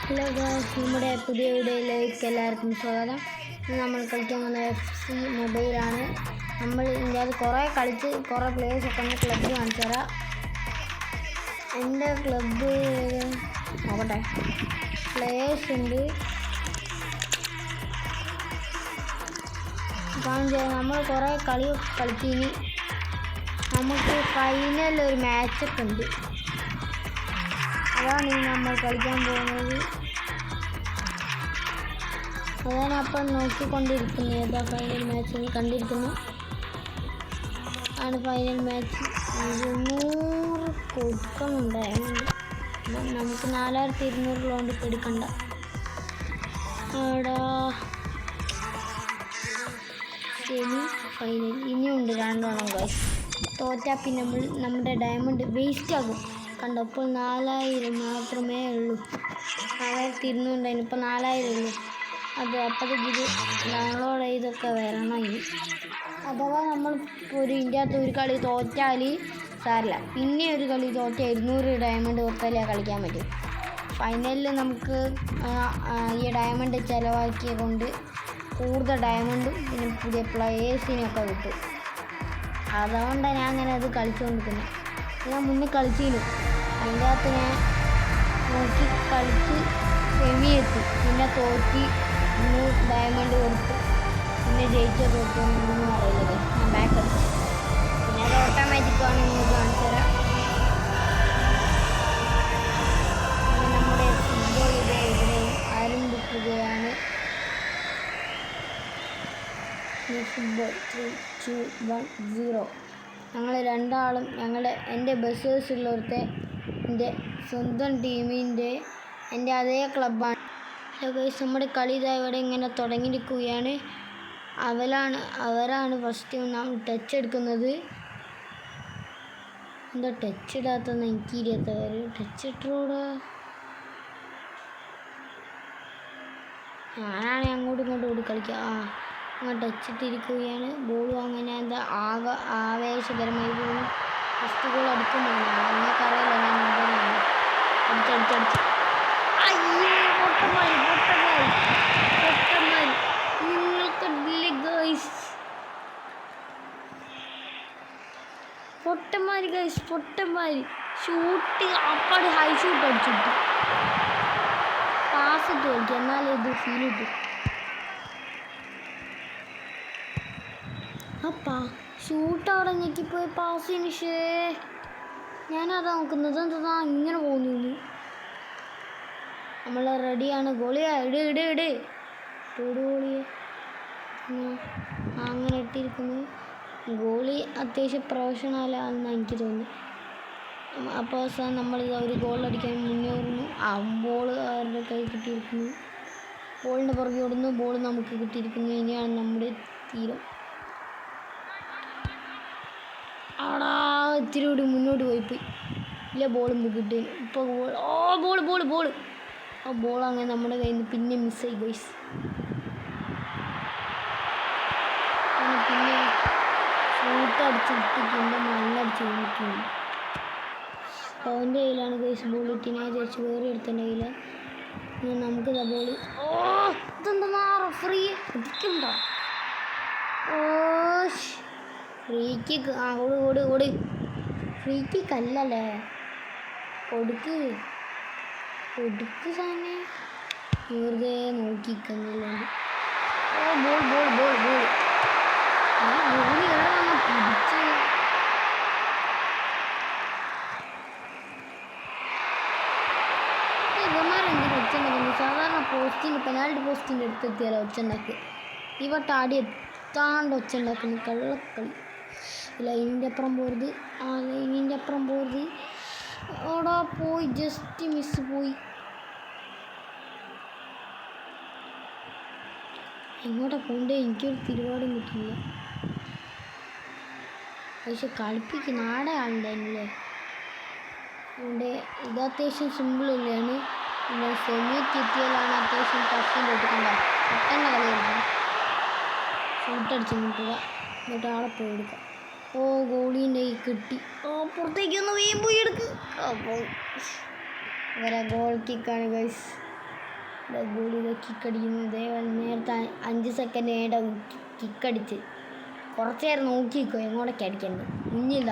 Hello guys, നമ്മുടെ പുതിയ വീഡിയോയിലേക്ക് എല്ലാവർക്കും സ്വാഗതം. നമ്മൾ കളിക്കാൻ വന്ന FC മൊബൈലാണ്. നമ്മൾ ഇതിൻ്റെ അത് കുറേ കളിച്ച് കുറേ പ്ലേയേഴ്സൊക്കെ ഒന്ന് ക്ലബ്ബ് കാണിച്ചു തരാം. എൻ്റെ ക്ലബ്ബ് നോക്കട്ടെ, പ്ലേയേഴ്സ് ഉണ്ട് കാണിച്ചു തരാം. നമ്മൾ കുറേ കളിയൊക്കെ കളിച്ചിനി. നമുക്ക് ഫൈനൽ ഒരു മാച്ചൊക്കെ ഉണ്ട്, അതാണ് നമ്മൾ കളിക്കാൻ പോകുന്നത്. അതാണ് അപ്പം നോക്കിക്കൊണ്ടിരിക്കുന്നത്. ഏതാ ഫൈനൽ മാച്ച് കണ്ടിരിക്കുന്നു. ആണ് ഫൈനൽ മാച്ച്. 200 കൊടുക്കുന്നുണ്ടായിരുന്നു. നമുക്ക് 4200 ലോണ്ട് എടുക്കണ്ട. അവിടെ സെമി ഫൈനൽ ഇനിയുണ്ട് 2 ഗൈസ്. തോറ്റാൽ പിന്നെ നമ്മുടെ ഡയമണ്ട് വേസ്റ്റ് ആകും. കണ്ടോ, ഇപ്പോൾ 4000 മാത്രമേ ഉള്ളൂ. 4200 ഉണ്ടായിരുന്നു, ഇപ്പോൾ 4000 ഉള്ളൂ. അത് അപ്പോഴത്തേക്ക് ഇത് ഡൗൺലോഡ് ചെയ്തൊക്കെ വരണം ഇനി. അഥവാ നമ്മൾ ഒരു ഇതിൻ്റെ ഒരു കളി തോറ്റാൽ സാരില്ല, പിന്നെ ഒരു കളി തോറ്റാൽ 200 ഡയമണ്ട് കൊടുത്താലേ കളിക്കാൻ പറ്റും. ഫൈനലിൽ നമുക്ക് ഈ ഡയമണ്ട് ചിലവാക്കിയ കൊണ്ട് കൂടുതൽ ഡയമണ്ടും പിന്നെ പുതിയ പ്ലേയേഴ്സിനൊക്കെ കിട്ടും. അതുകൊണ്ടാണ് ഞാൻ അങ്ങനെ അത് കളിച്ചുകൊണ്ടിരിക്കുന്നത്. ഞാൻ മുന്നേ കളിച്ചിരുന്നു, അതിൻ്റെ അകത്ത് ഞാൻ നോക്കി കളിച്ച് സെമി എത്തി, പിന്നെ തോറ്റി 100 ഡയമണ്ട് കൊടുത്ത് പിന്നെ ജയിച്ച തോറ്റൊന്നും അറിയില്ലത്. ഞാൻ ബാക്ക് അടിച്ചു, പിന്നെ അത് ഓട്ടോമാറ്റിക്കാണ് നിങ്ങൾക്ക് കാണിച്ചു തരാം. നമ്മുടെ ഫുട്ബോൾ ഇവിടെ ആരംഭിക്കുകയാണ്. ഫുട്ബോൾ 3, 2, 1, 0. ഞങ്ങൾ രണ്ടാളും എൻ്റെ ബസ്സേഴ്സുള്ളവരുടെ എൻ്റെ സ്വന്തം ടീമിൻ്റെ എൻ്റെ അതേ ക്ലബ്ബാണ്. നമ്മുടെ കളി ഇതാ ഇവിടെ ഇങ്ങനെ തുടങ്ങിയിരിക്കുകയാണ്. അവരാണ് ഫസ്റ്റ് ടച്ച് എടുക്കുന്നത്. എന്താ ടച്ച് ഇടാത്തെന്ന് എനിക്കിരിയാത്തവർ ടച്ച് ഇട്ടോടെ. ഞാനാണ് അങ്ങോട്ടും ഇങ്ങോട്ടും ഓടി കളിക്കുക. അങ്ങനെ ടച്ച് ഇട്ടിരിക്കുകയാണ്. ബോൾ അങ്ങനെ എന്താ ആവേശകരമായി പോകുന്നു. ഫസ്റ്റ് ഗോൾ അടിക്കുമ്പോൾ നിങ്ങൾക്കറിയില്ല ഞാൻ അടിച്ചടിച്ചടിച്ച് നിങ്ങൾക്കല്ലേ ഗൈസ്, പൊട്ടന്മാര് ഷൂട്ട് അപ്പാട് ഹൈ ഷൂട്ട് അടിച്ചിട്ടു. പാസ് ഇട്ട് കളിക്കുക, എന്നാലേ ഇത് ഫീൽ കിട്ടും. ഷൂട്ട് അവിടെ ഞെക്കിപ്പോയി പാസിന്. ഞാനതാ നോക്കുന്നത്, എന്താ ഇങ്ങനെ പോകുന്നു. നമ്മൾ റെഡിയാണ്. ഗോളിയാ ഇട് ഗോളിയെ അങ്ങനെ ഇട്ടിരിക്കുന്നു. ഗോളി അത്യാവശ്യം പ്രൊഫഷണലാണെന്ന് എനിക്ക് തോന്നി. അപ്പോൾ അവസാനം നമ്മളിത് ഒരു ഗോൾ അടിക്കാൻ മുന്നേറുന്നു. ബോൾ അവരുടെ കൈ കിട്ടിയിരിക്കുന്നു. ബോളിൻ്റെ പുറകെ ഓടുന്നു. ബോൾ നമുക്ക് കിട്ടിയിരിക്കുന്നു. ഇനിയാണ് നമ്മുടെ തീരം. ഇത്തിരി കൂടി മുന്നോട്ട് പോയിപ്പോയി. ഇല്ല, ബോളും കിട്ടി. ഇപ്പോൾ ബോൾ ബോൾ അങ്ങനെ നമ്മുടെ കയ്യിൽ നിന്ന് പിന്നെ മിസ്സായി ഗൈസ്. പിന്നെ ഷൂട്ട് അടിച്ച് ഇട്ടിട്ടുണ്ട്, മണ്ണടിച്ച് വീണിട്ടുണ്ട്. അവൻ്റെ കയ്യിലാണ് ഗൈസ് ബോൾ കിട്ടി. ഞാൻ വിചാരിച്ചു വേറെ എടുത്തതിൻ്റെ കയ്യിൽ. നമുക്കിതാ ബോൾ. ഇതെന്താ ഫ്രീ അടിക്കണ്ടോ? Free kick. ഓട് ഫ്രീ കിക്ക് അല്ലല്ലേ, കൊടുക്ക് സാധനം വെറുതെ നോക്കിക്കല്ലോ. ബോൾ പിടിച്ച് ഇവന്മാരെന്തിനും ഒച്ചുണ്ടാക്കുന്നു. സാധാരണ പെനാൽറ്റി പോസ്റ്റിൻ്റെ അടുത്തെത്തിയാലോ ഒച്ചുണ്ടാക്കുക. ഇവട്ട് ആടി എത്താണ്ട് ഒച്ചുണ്ടാക്കുന്നു. കള്ളക്കളി. ലൈനിൻ്റെ അപ്പുറം പോരുത്. അവിടെ പോയി, ജസ്റ്റ് മിസ് പോയി. എങ്ങോട്ടാ പോണ്ടേ എനിക്കൊരു തിരുവാടും കിട്ടില്ല. പക്ഷെ കളിപ്പിക്കുന്ന ആടെ ആളുണ്ടായിരുന്നില്ലേ. അതുകൊണ്ട് ഇത് അത്യാവശ്യം സിമ്പിളില്ലാണ്. പിന്നെ സെമിയൊക്കെ എത്തിയാലാണ് അത്യാവശ്യം ടഫിൻ്റെ എടുക്കണ്ട. പെട്ടെന്ന് കളി കളിക്കണം. ഷൂട്ടടിച്ച് കിട്ടുക, എന്നിട്ട് ആളെ പോയി എടുക്കാം. ഗോളീൻ്റെ കിട്ടി. പുറത്തേക്കൊന്ന് വീണ്ടും പോയി എടുക്കുക. അപ്പോൾ ഇവരെ ഗോൾ കിക്കാണ് ഗൈസ്. ഗോളി കിക്കടിക്കുന്നു. ഇതേപോലെ നേരത്തെ 5 സെക്കൻഡ് കഴിഞ്ഞിട്ട് കിക്കടിച്ച് കുറച്ച് നേരം നോക്കിക്കോ എങ്ങോട്ടൊക്കെ അടിക്കണ്ട്. കുഞ്ഞില്ല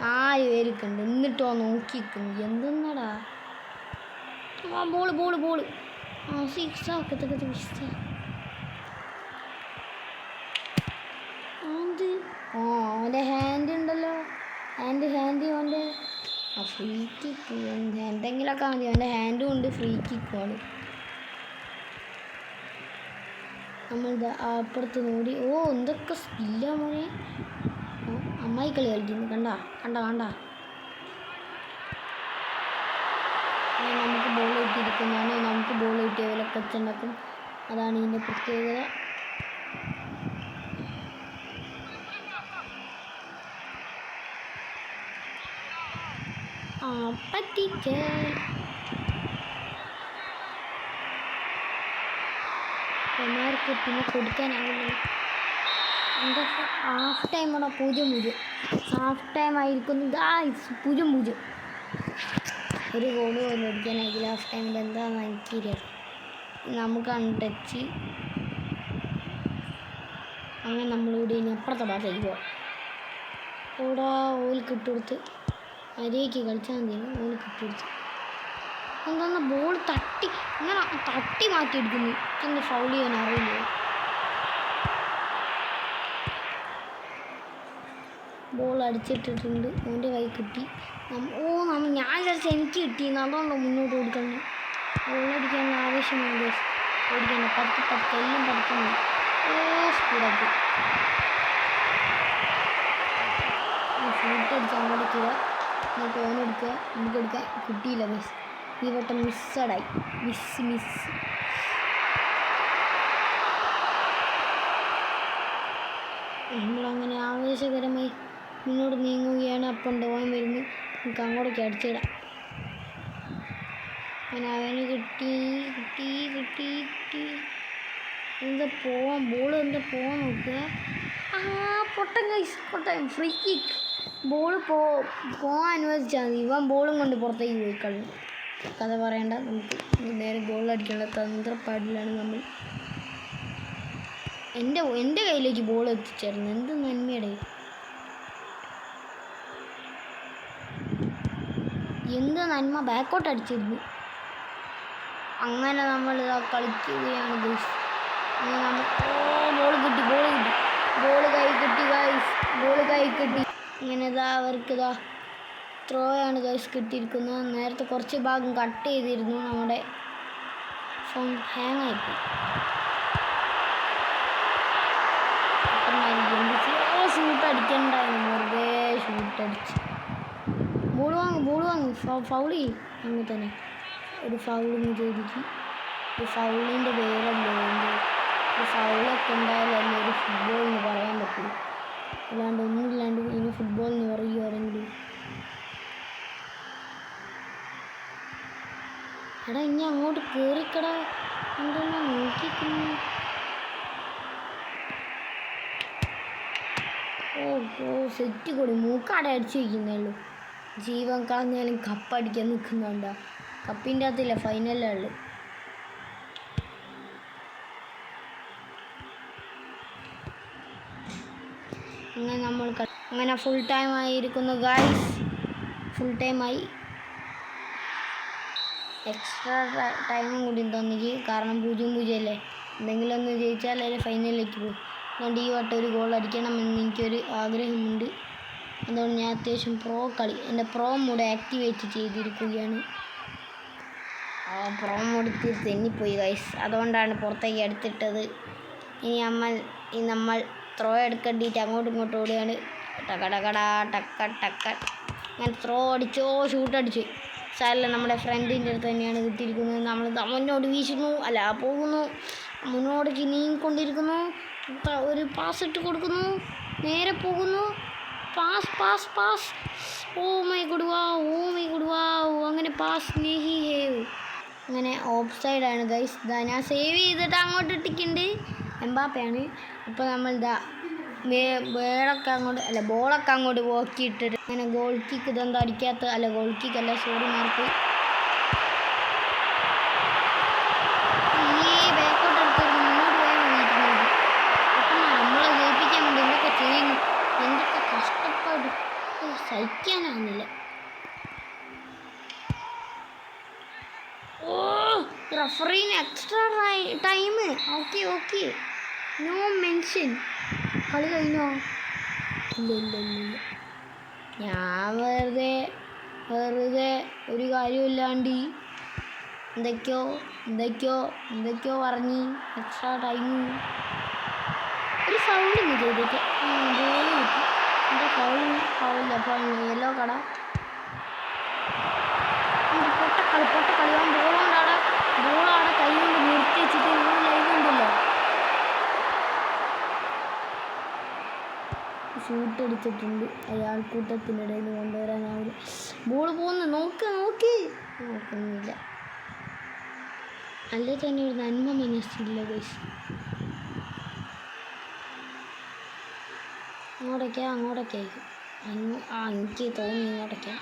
4 പേരൊക്കെയുണ്ട് എന്നിട്ടോ നോക്കിക്കുന്നു. എന്തെന്നടാ ബോള് സിക്സ് അവൻ്റെ ഹാൻഡ് ഉണ്ടല്ലോ. ഹാൻഡ് അവൻ്റെ ഫ്രീ കിക്ക് എന്തെങ്കിലുമൊക്കെ മതി. അവൻ്റെ ഹാൻഡും ഉണ്ട്, ഫ്രീ കിക്കുമാണ്. നമ്മളിത് അപ്പുറത്ത് നോടി. എന്തൊക്കെ സ്കില്ലാ മോനെ. അമ്മായി കളി കളിക്കുന്നു. കണ്ട നമുക്ക് ബോൾ കിട്ടിയിരിക്കുന്നതാണ്. നമുക്ക് ബോൾ കിട്ടിയ പോലെ കൊച്ചുണ്ടാക്കും. അതാണ് ഇതിൻ്റെ പ്രത്യേകത. പറ്റിച്ച് എല്ലാവർക്കും പിന്നെ കൊടുക്കാനാവില്ല. എന്താ ഹാഫ് ടൈമാണോ? 0-0 ഹാഫ് ടൈം ആയിരിക്കുന്നു. 0-0 ഒരു ഗോള് പോലും അടിക്കാനായില്ല ഹാഫ് ടൈമിൽ. എന്താണെന്ന് എനിക്കറിയാം. നമുക്കാണ് ടച്ച്. അങ്ങനെ നമ്മളിവിടെ ഇനി അപ്പുറത്തെ ഭാഗത്തേക്ക് പോവാം. ഇവിടെ ഓൽക്ക് ഇട്ടുകൊടുത്ത് അരയ്ക്ക് കളിച്ചാൽ മതിയാണ്. ഓൽക്ക് ഇട്ടുകൊടുത്ത് എന്താ ബോൾ തട്ടി മാറ്റിയെടുക്കുന്നു. എന്താ ഫൗൾ ചെയ്യാൻ അറിയില്ല. ബോൾ അടിച്ചിട്ടിട്ടുണ്ട്. അവൻ്റെ കൈ കിട്ടി. ഞാൻ വിചാരിച്ച എനിക്ക് കിട്ടിയെന്ന്. അതുകൊണ്ടോ മുന്നോട്ട് കൊടുക്കണം. ഗോളടിക്കാനുള്ള ആവേശമാണ്. ഓടിക്കണ്ട 10 എല്ലാം പഠിക്കുന്നു. സ്പീഡാക്കി ഫുഡ് അടിച്ച് അങ്ങോട്ടേക്കുക. എന്നിട്ട് ഓനെടുക്കുക. നമുക്കെടുക്കാൻ കിട്ടിയില്ല. ഈ വട്ടം മിസ്സഡായി. മിസ് നമ്മളങ്ങനെ ആവേശകരമായി മുന്നോട്ട് നീങ്ങുകയാണ്. അപ്പം ഡോൻ വരുന്നു. നമുക്ക് അങ്ങോട്ടേക്ക് അടിച്ചിടാം. അങ്ങനെ അവന് കിട്ടി. എന്താ പോവാൻ ബോൾ പോവാൻ നോക്കുക. പൊട്ടൻ ഫ്രീ കിക്ക്. ബോൾ പോകാൻ അനുവദിച്ചാൽ മതി. ഇവൻ ബോളും കൊണ്ട് പുറത്തേക്ക് പോയി കളഞ്ഞു. കഥ പറയണ്ട. നമുക്ക് നേരെ ഗോൾ അടിക്കാനുള്ള തന്ത്രപ്പാടിലാണ് നമ്മൾ. എൻ്റെ കയ്യിലേക്ക് ബോൾ എത്തിച്ചേർന്നു. എന്ത് നന്മയുടെ എന്ത് നന്മ. ബാക്കോട്ട് അടിച്ചിരുന്നു. അങ്ങനെ നമ്മൾ കളിക്കുകയാണ് ഗൈസ്. അങ്ങനെ നമ്മൾ ബോൾ കിട്ടി. ബോൾ കൈ കിട്ടി. ഇങ്ങനെ അവർക്ക് ത്രോ ആണ് ഗൈസ് കിട്ടിയിരിക്കുന്നത്. നേരത്തെ കുറച്ച് ഭാഗം കട്ട് ചെയ്തിരുന്നു. നമ്മുടെ ഫോൺ ഹാങ് ആയിപ്പോയി. ഷൂട്ട് അടിക്കണ്ടായിരുന്നു. വെറുതെ ഷൂട്ട് അടിച്ച് ബോൾ വാങ്ങും ഫൗൾ ചെയ്യും. അങ്ങനെ തന്നെ ഒരു ഫൗളിങ് ചെയ്തിട്ട് ഒരു ഫൗളിൻ്റെ പേരല്ലോ. ഒരു ഫൗളൊക്കെ ഉണ്ടായാലല്ലേ ഒരു ഫുട്ബോൾ എന്ന് പറയാൻ പറ്റുള്ളൂ. ഒന്നുമില്ലാണ്ട് ഇനി ഫുട്ബോൾ എന്ന് പറയുകയാണെങ്കിൽ എടാ ഇനി അങ്ങോട്ട് കയറിക്കടാ. എന്തെന്നാ നോക്കിക്കുന്നു. സെറ്റ് കൂടി മൂക്കാടെ അടിച്ച് വയ്ക്കുന്നേ ഉള്ളൂ. ജീവൻ കളഞ്ഞാലും കപ്പടിക്കാൻ നിൽക്കുന്നുണ്ടോ? കപ്പിൻ്റെ അകത്തില്ല, ഫൈനലുള്ളു. അങ്ങനെ ഫുൾ ടൈം ആയിരിക്കുന്നു ഗായ്സ്. ഫുൾ ടൈമായി. എക്സ്ട്രാ ടൈമും കൂടി തന്നിക്ക്. കാരണം 0-0 അല്ലേ. എന്തെങ്കിലും ഒന്ന് ജയിച്ചാൽ അല്ലെ ഫൈനലിലേക്ക് പോകും. അതുകൊണ്ട് ഈ വട്ടം ഒരു ഗോൾ അടിക്കണമെന്ന് എനിക്കൊരു ആഗ്രഹമുണ്ട്. അതുകൊണ്ട് ഞാൻ അത്യാവശ്യം എൻ്റെ പ്രോ മോഡ് ആക്ടിവേറ്റ് ചെയ്തിരിക്കുകയാണ്. പ്രോ മോഡ് തെന്നിപ്പോയി ഗൈസ്. അതുകൊണ്ടാണ് പുറത്തേക്ക് എടുത്തിട്ടത്. ഇനി നമ്മൾ ത്രോ എടുക്കേണ്ടിയിട്ട് അങ്ങോട്ടും ഇങ്ങോട്ടും ഓടുകയാണ്. ടക്ക ഞാൻ ത്രോ അടിച്ചോ ഷൂട്ട് അടിച്ചു. സാരല്ല, നമ്മുടെ ഫ്രണ്ടിൻ്റെ അടുത്ത് തന്നെയാണ് കിട്ടിയിരിക്കുന്നത്. നമ്മൾ മുന്നോട്ട് വീശുന്നു, അല്ല പോകുന്നു, മുന്നോട്ടേക്ക് നീങ്ങിക്കൊണ്ടിരിക്കുന്നു. ഒരു പാസ് ഇട്ട് കൊടുക്കുന്നു, നേരെ പോകുന്നു. പാസ് ഓ മൈ ഗുഡ് വാവ്. അങ്ങനെ പാസ് നെഹി ഹേവ്. അങ്ങനെ ഓഫ് സൈഡാണ് ഗൈസ്. ഞാൻ സേവ് ചെയ്തിട്ട് അങ്ങോട്ട് ഇട്ടിട്ടുണ്ട്. എംബാപ്പയാണ്. അപ്പോൾ നമ്മൾ ബോളൊക്കെ അങ്ങോട്ട് പോക്കിയിട്ടിട്ട് അങ്ങനെ ഗോൾ കിക്ക് ഇതെന്താ അടിക്കാത്ത ഗോൾ കിക്ക് അല്ല, സോറി മാർക്ക്. റഫറീന് extra time. Okay okay, no mention. കളി കഴിഞ്ഞോ? ഇല്ല ഇല്ല ഇല്ല ഇല്ല. ഞാൻ വെറുതെ ഒരു കാര്യമില്ലാണ്ട് എന്തൊക്കെയോ പറഞ്ഞ് എക്സ്ട്രാ ടൈം. ഒരു ഫൗളിങ് ചെയ്തിട്ട് ബോൾ കിട്ടി. എൻ്റെ ഫൗളില്ല യെല്ലോ കട. പൊട്ടക്കളി ബോളാടെ കൈ കൊണ്ട് നിർത്തി വെച്ചിട്ട് ലൈവ് ഉണ്ടല്ലോ. ഷൂട്ട് അടിച്ചിട്ടുണ്ട്. അയാൾ കൂട്ടത്തിനിടയിൽ കൊണ്ടുവരാനാവില്ല. ബോൾ പോകുന്നു. നോക്കുന്നില്ല. അല്ലേ തന്നെ ഒരു നന്മ മനസ്സില്ല ഗൈസ്. അങ്ങോട്ടേക്കായിരിക്കും. എനിക്ക് തോന്നി ഇങ്ങോട്ടേക്കാ.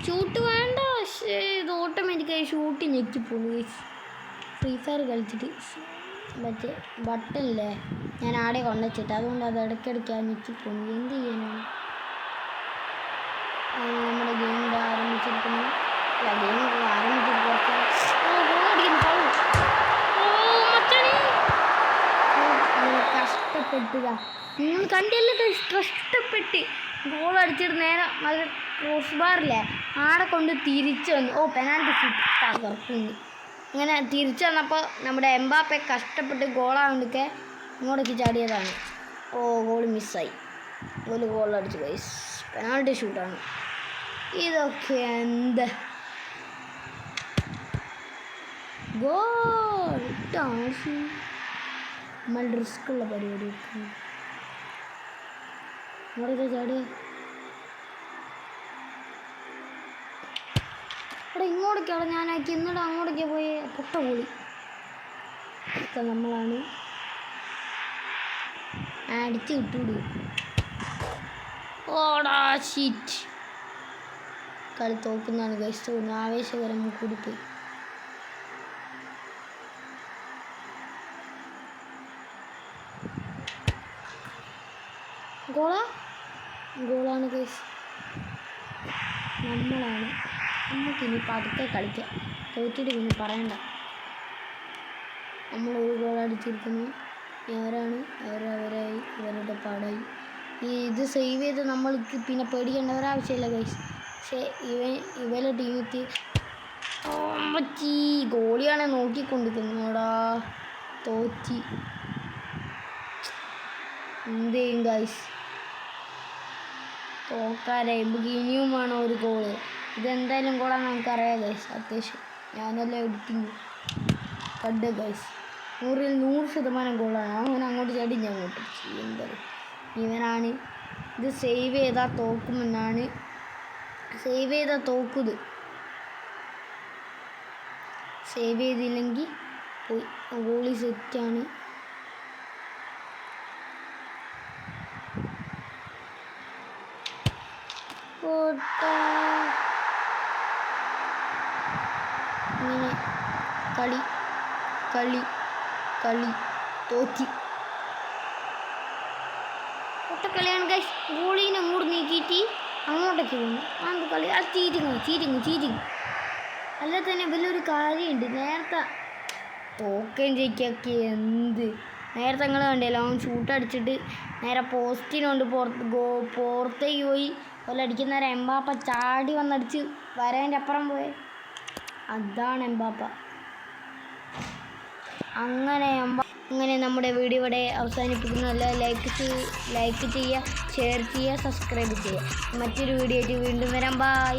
ഷൂട്ട് വേണ്ട. പക്ഷേ ഇത് ഓട്ടോമാറ്റിക്കായി ഷൂട്ട് ഞെക്കിപ്പോന്നു ഗൈസ്. ഫ്രീ ഫയർ കളിച്ചിട്ട് മറ്റേ ബട്ടണില്ലേ ഞാൻ ആടെ കൊണ്ടുവച്ചിട്ട്, അതുകൊണ്ട് അത് ഇടയ്ക്കിടയ്ക്ക് ഞെക്കിപ്പോന്നു. എന്ത് ചെയ്യാനാണ്? നമ്മുടെ ഗെയിം ആരംഭിച്ചിരിക്കുന്നു. കഷ്ടപ്പെട്ടുക. നിങ്ങൾ കണ്ടില്ല, കഷ്ടപ്പെട്ട് ഗോൾ അടിച്ചിട്ട് നേരെ അത് ക്രോസ് ബാറില്ലേ ആടെ കൊണ്ട് തിരിച്ചു വന്നു. പെനാൽറ്റി ഷൂട്ട് തകർക്കുന്നു. ഇങ്ങനെ തിരിച്ചു വന്നപ്പോൾ നമ്മുടെ എംബാപ്പെ കഷ്ടപ്പെട്ട് ഗോളാകൊണ്ടൊക്കെ ഇങ്ങോട്ടേക്ക് ചാടിയതാണ്. ഗോൾ മിസ്സായി. ഗോൾ അടിച്ചു ഗൈസ്. പെനാൽറ്റി ഷൂട്ടാണ്. ഇതൊക്കെ എന്ത് ഗോൾ! നമ്മൾ റിസ്ക് ഉള്ള പരിപാടി. ഇങ്ങോട്ടേക്ക് ചാടിയ ഇങ്ങോട്ടേക്കാണ് ഞാനാക്കി. എന്നിട്ട് അങ്ങോട്ടേക്ക് പോയി പൊട്ട കൂടി. ഒക്കെ നമ്മളാണ് അടിച്ച് കിട്ടൂടി. ഓടാ ഷീറ്റ്. കളി തോക്കുന്നതാണ് ഗൈസ് തോന്നുന്നു. ആവേശകരം കൂടിപ്പോയി. ഗോളാണ് ഗൈസ്. നമ്മളാണ്. നമുക്കിനി പതുക്കെ കളിക്കാം. തോറ്റിട്ട് പിന്നെ പറയണ്ട. നമ്മളൊരു ഗോൾ അടിച്ചിരിക്കുന്നു. അവരായി ഇവരുടെ പാടായി. ഇത് സേവ് ചെയ്ത് നമ്മൾക്ക് പിന്നെ പേടിക്കേണ്ട ഒരാവശ്യമില്ല ഗൈസ്. പക്ഷേ ഇവരുടെ ടീമിക്ക് ഗോളിയാണെ നോക്കിക്കൊണ്ടിരിക്കുന്നോടാ. തോറ്റി. എന്ത് ചെയ്യും ഗൈസ്? തോക്കാരെ ഇനിയും വേണം ഒരു ഗോള്. ഇതെന്തായാലും ഗോളാണ് നമുക്കറിയാം ഗൈസ്. അത്യാവശ്യം ഞാനെല്ലാം എഡിറ്റിങ് കണ്ട് ഗൈസ്. 100% ഗോളാണ്. അങ്ങനെ അങ്ങോട്ട് ചാടി ഞാൻ അങ്ങോട്ട് ചെയ്യുന്നത്. ഇവനാണ് ഇത് സേവ് ചെയ്താൽ തോക്കുമെന്നാണ്. സേവ് ചെയ്താൽ തോക്കുത്. സേവ് ചെയ്തില്ലെങ്കിൽ പോയി. ഗോളി സെറ്റാണ്. ഇങ്ങനെ കളി തോറ്റി. ഒട്ടക്കളിയാണ് ഗൈസ്. ഗോളീനെ അങ്ങോട്ട് നീക്കിയിട്ട് അങ്ങോട്ടേക്ക് പോകുന്നു. അത് കളി. അത് ചീറ്റിങ്. അല്ല തന്നെ വലിയൊരു കാര്യമുണ്ട്. നേരത്തെ തോക്കുകയും ജയിക്കൊക്കെ എന്ത്. നേരത്തെ നിങ്ങൾ കണ്ടില്ല, അവൻ ഷൂട്ടടിച്ചിട്ട് നേരെ പോസ്റ്റിനുകൊണ്ട് പുറത്തേക്ക് പോയി അടിക്കുന്നേരം എംബാപ്പ ചാടി വന്നടിച്ച് വരേൻ്റെ അപ്പുറം പോയി. അതാണ് എംബാപ്പ. അങ്ങനെ നമ്മുടെ വീഡിയോ ഇവിടെ അവസാനിപ്പിക്കുന്നു. അല്ല ലൈക്ക് ചെയ്യുക, ഷെയർ ചെയ്യുക, സബ്സ്ക്രൈബ് ചെയ്യുക. മറ്റൊരു വീഡിയോ ആയിട്ട് വീണ്ടും വരാം. ബൈ.